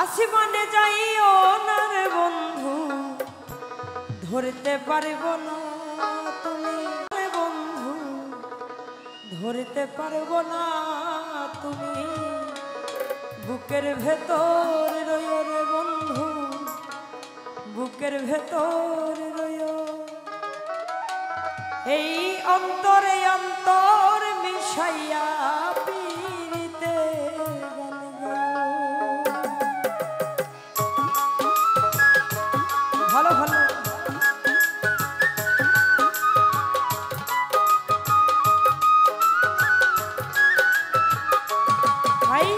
আসমানে যাইও না রে বন্ধু, ধরতে পারব না তুমি রে বন্ধু, ধরতে পারব না তুমি। বুকের ভেতর রইও রে বন্ধু, বুকের ভেতর রইও। এই অন্তরে অন্তর মিশাইয়া পীড়িতে গান গাইও। ভালো ভালো ভাই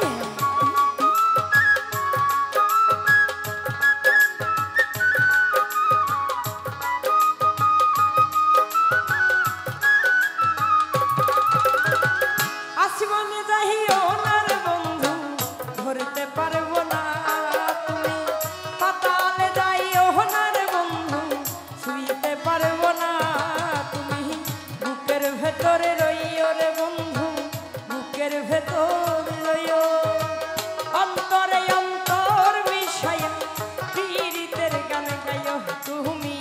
আসমানে যাইও না রে বন্ধু, ধরতে পারব না তুমি। পাতালে যাইও না রে বন্ধু, ছুঁইতে পারব না তুমি। বুকের ভেতরে রইও রে বন্ধু, বুকের ভেতর রইও। অন্তরে অন্তর মিশাইয়া পীড়িতের গান গাইও তুমি।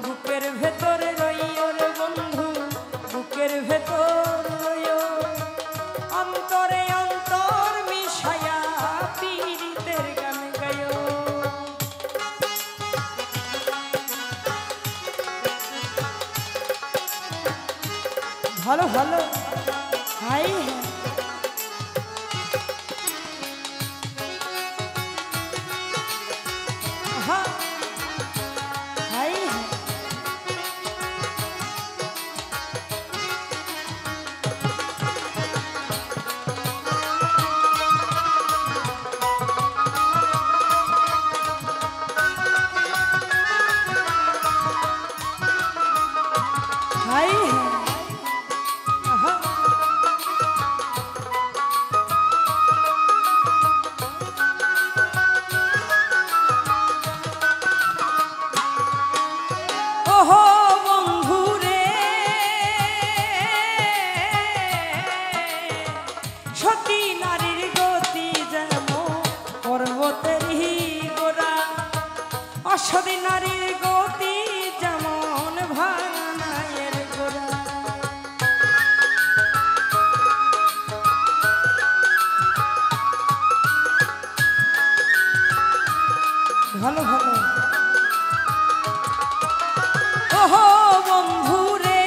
বুকের ভেতরে রইও রে বন্ধু, বুকের ভেতর রইও। অন্তরে অন্তর মিশাইয়া পীড়িতের গান গাইও। ভালো ভালো হাই হ্যাঁ হাই হাই ওহো বন্ধু রে, সতী নারীর গতি যেন পর্বতেরই গোড়া। অসতী নারীর গতি যেমন ভাঙায়ের গোড়া। ভালো ভালো ওহো বন্ধু রে,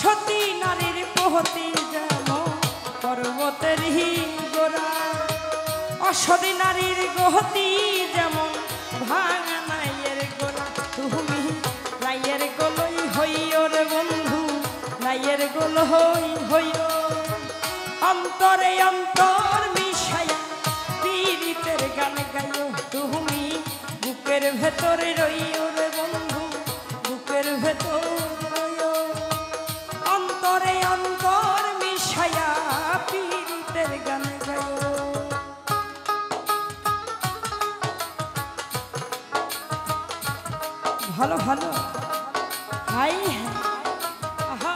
সতী নারীর পহতি যেন পর্বতেরই গোড়া। অসতী নারীর গতি যেমন ভাঙা নাইয়ের গোড়া। তুমি নাইয়ের গোলই হইও রে বন্ধু, নাইয়ের গোল হইও। অন্তরে অন্তর মিশাইয়া পীড়িতের গান গাইও তুমি। বুকের ভেতরে রইও রে বন্ধু, বুকের ভেতর রইও। অন্তরে অন্তর মিশাইয়া পীড়িতের গান গাইও। ভালো ভালো হাই আহা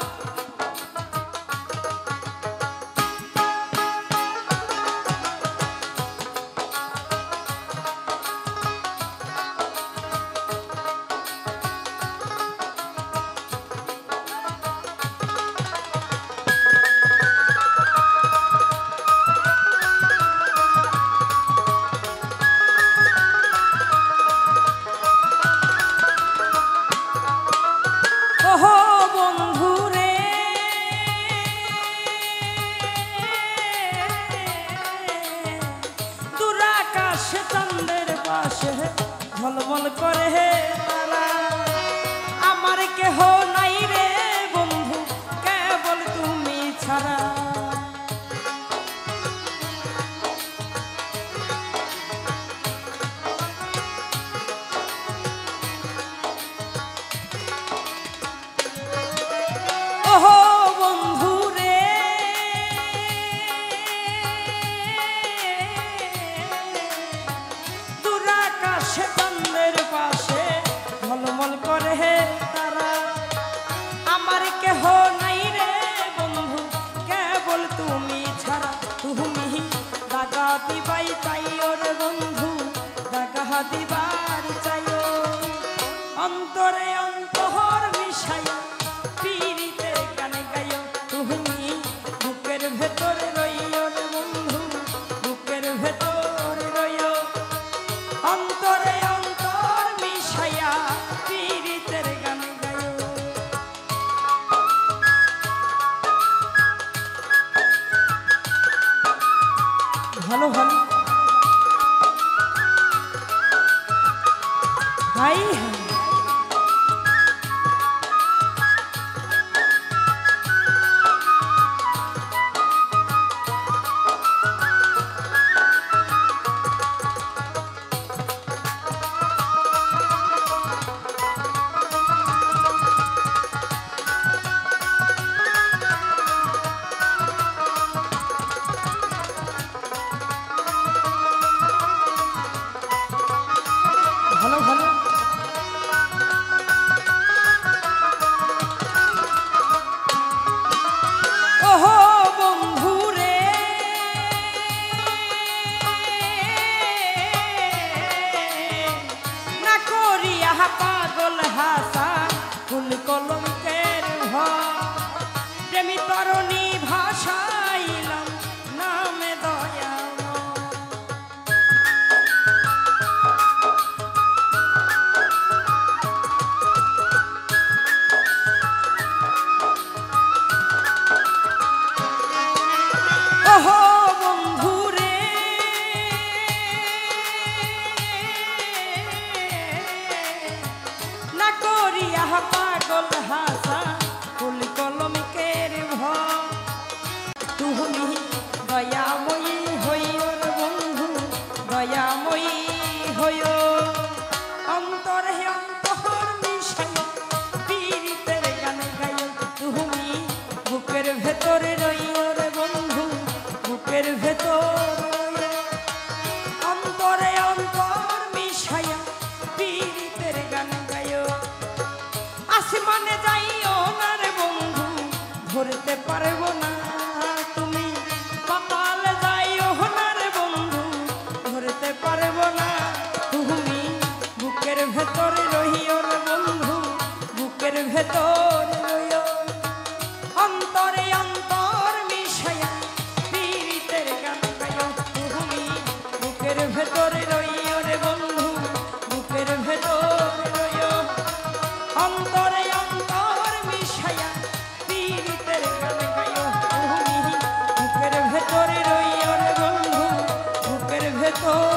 ওহো বন্ধু রে, দূরাকাশে চন্দ্রের পাশে ঝলমল করে তারা। আমার কেহ নাই রে বন্ধু, কেবল তুমি ছাড়া। ওহো বন্ধু রে, দূরাকাশে চন্দ্রের পাশে ঝলমল করে তারা। আমার কেহ নাই রে বন্ধু, দিবাই তাই ওরে বন্ধু দেখা দিবার চাইও অন্তরে অন্তর মিশাইয়া পীড়িতের গানে গাইও তুমি বুকের ভেতরে রইও রে বন্ধু বুকের ভেতরে রইও অন্তরে অন্তর মিশাইয়া পীড়িতের গানে গাইও ভালো ভালো হাই হাই ভালো ভালো ওহো বন্ধু রে না করিয়া পাগল হাসা ফুল কলঙ্কের প্রেমী তরণী ভাষাইলাম নামে দয়া ওহো বন্ধু রে না করিয়া পাগল হাসা ফুল কলমকের তুমি দয়াময়ী হইও রে বন্ধু দয়াময়ী হইও অন্তরে অন্তর মিশাইও পীড়িতের গানে গাইও তুমি বুকের ভেতরে রইও রে বন্ধু বুকের ভেতর অন্তরে অন্তর মিশাইয়া পীড়িতের গান গাইও আসমানে যাইও না রে বন্ধু ধরতে পারবো না তুমি পাতালে যাইও না রে বন্ধু ধরতে পারবো না তুমি বুকের ভেতরে রহিও রে বন্ধু বুকের ভেতরে রইও অন্তরে অন্তর মিশাইয়া পীড়িতের গান গাইও তুমি বুকের ভেতরে রইও রে বন্ধু বুকের ভেতরে রইও অন্তরে অন্তর মিশাইয়া পীড়িতের গান গাইও তুমি বুকের ভেতরে রইও রে বন্ধু বুকের ভেতর